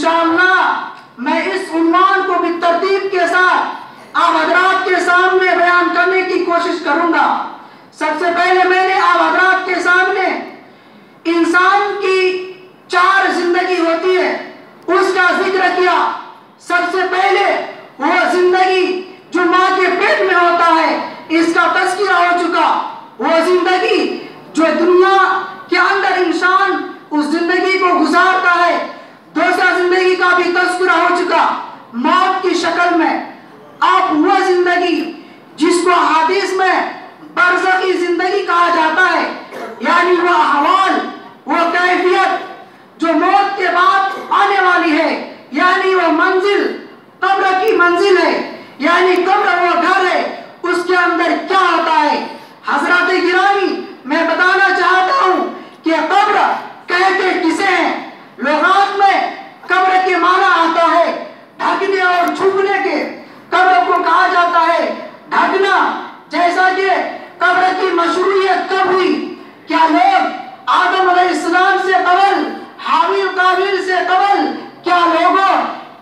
انشاءاللہ میں اس عنوان کو بھی ترتیب کے ساتھ آپ حضرات کے سامنے بیان کرنے کی کوشش کروں گا۔ سب سے پہلے میں نے آپ حضرات کے سامنے انسان کی 4 زندگی ہوتی ہے اس کا ذکر کیا۔ سب سے پہلے وہ زندگی جو ماں کے پیٹ میں ہوتا ہے اس کا تذکرہ ہو چکا۔ وہ زندگی جو دنیا کے اندر انسان اس زندگی کو گزارتا ہے، دوسرا زندگی کا بھی تذکرہ ہو چکا موت کی شکل میں۔ اب وہ زندگی جس کو حدیث میں برزخی زندگی کہا جاتا ہے، یعنی وہ احوال، وہ کیفیت جو موت کے بعد آنے والی ہے، یعنی وہ منزل قبر کی منزل ہے، یعنی قبر وہ گھر ہے، اس کے اندر کیا ہوتا ہے۔ حضرات گرامی، میں بتانا چاہتا ہوں کہ قبر کہتے کسے ہیں؟ لغات میں قبر کے معنی آتا ہے ڈھکنے اور چھپنے کے۔ قبر کو کہا جاتا ہے ڈھکنا۔ جیسا کہ قبر کی مشروعیت کب ہوئی؟ کیا لوگ آدم علیہ السلام سے قبل، حابیل قابیل سے قبل، کیا لوگوں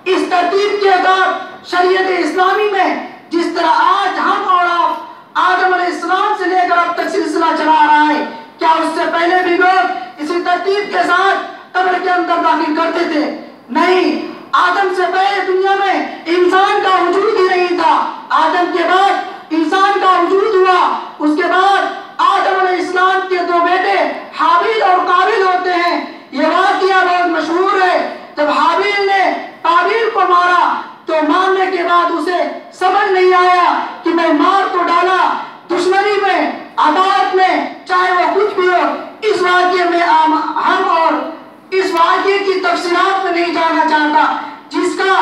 اس ترتیب کے ساتھ شریعت اسلامی میں جس طرح آج ہم اور آپ آدم علیہ السلام سے لے کر اب تک سلسلہ چلا رہا ہے، کیا اس سے پہلے بھی لوگ اسی ترتیب کے ساتھ قبر کے اندر داخل کرتے تھے؟ نہیں، آدم سے پہلے دنیا میں انسان کا وجود ہی نہیں تھا۔ آدم کے بعد انسان کا وجود ہوا۔ اس کے بعد آدم علیہ السلام کے 2 بیٹے حابیل اور قابیل ہوتے ہیں۔ یہ واقعہ بہت مشہور ہے۔ جب حابیل نے قابیل کو مارا تو مارنے کے بعد اسے سمجھ نہیں آیا کہ میں مار تو ڈالا، دشمنی میں، عداوت میں، چاہے وہ کچھ بھی ہو۔ اس واقعے میں ہم اور اس واقعے کی تفصیلات میں نہیں جانا چاہتا، جس کا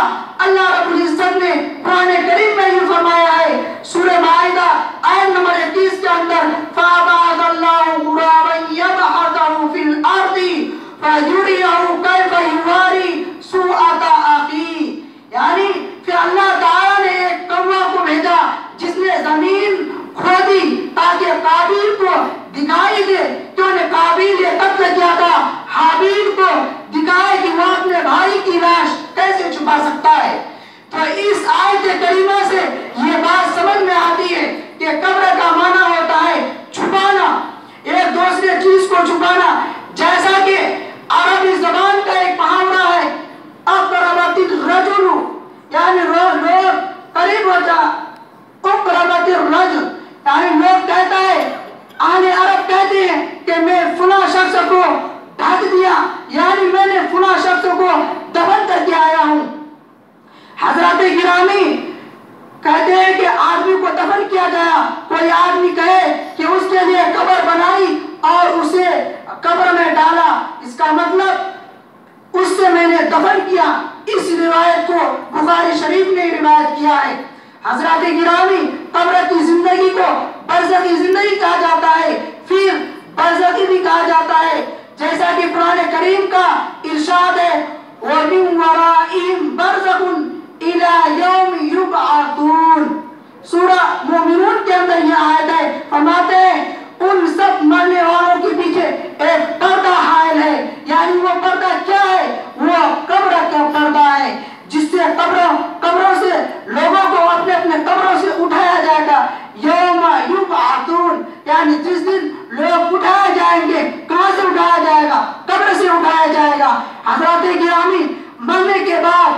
اللہ رب العزت نے قرآن کریم میں یہ فرمایا ہے سورہ مائدہ آیت نمبر 31 کے اندر، فَأَبَعَثَ اللَّهُ غُرَابًا يَبْحَثُ فِي الْأَرْضِ فَيُرِيَهُ كَيْفَ يُوَارِي سَوْءَةَ أَخِيهِ۔ یعنی پھر اللہ تعالیٰ نے ایک کوا کو بھیجا جس نے زمین کھودی تاکہ قابیل کو دکھائی دے کہ انہوں نے قابیل یہ قتل کیا تھا، حابیل کو دکھائے کہ وہ اپنے بھائی کی لاش کیسے چھپا سکتا ہے۔ تو اس آیت کریمہ سے یہ بات سمجھ میں آتی ہے کہ قبر کا معنی ہوتا ہے چھپانا، ایک دوسرے چیز کو چھپانا۔ جیسا کہ عربی زبان کا ایک محاورہ ہے اقربت الرجل، یعنی لوگ قریب ہو جا، اقربت الرجل یعنی لوگ کہتا ہے، اہل عرب کہتے ہیں کہ میں فلاں شخص کو ڈھک دیا، یعنی میں نے فلاں شخص کو دفن کر کے آیا ہوں۔ حضرات گرامی کہتے ہیں کہ آدمی کو دفن کیا گیا، کوئی آدمی کہے کہ اس کے لیے قبر بنائی اور اسے قبر میں ڈالا، اس کا مطلب اس سے میں نے دفن کیا۔ اس روایت کو بخاری شریف نے روایت کیا ہے۔ حضرات گرامی، قبر کی زندگی کو برزخی زندگی کہا جاتا ہے، پھر برزخی بھی کہا جاتا ہے، جیسا کہ قرآن کریم کا ارشاد ہے وَمِن وَرَائِهِمْ بَرْزَخٌ إِلَى يَوْمِ يُبْعَثُونَ۔ سورہ مومنون کے اندر یہ آیت ہے، فرماتے ہیں ان سب مرنے والوں کے پیچھے ایک پردہ حائل ہے، یعنی وہ پردہ کیا ہے؟ وہ قبر کا پردہ ہے، جس سے قبروں سے لوگوں کو اپنے اپنے قبروں سے اٹھایا جائے گا۔ یوم یبعثون، یعنی جس دن لوگ اٹھائے جائیں گے۔ کہاں سے اٹھایا جائے گا؟ قبر سے اٹھایا جائے گا۔ حضرات گرامی، مرنے کے بعد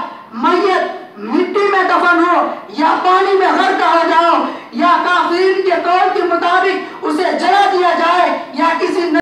میت مٹی میں دفن ہو یا پانی میں غرق ہو جاؤ یا کافرین کے قول کے مطابق اسے جلا دیا جائے یا کسی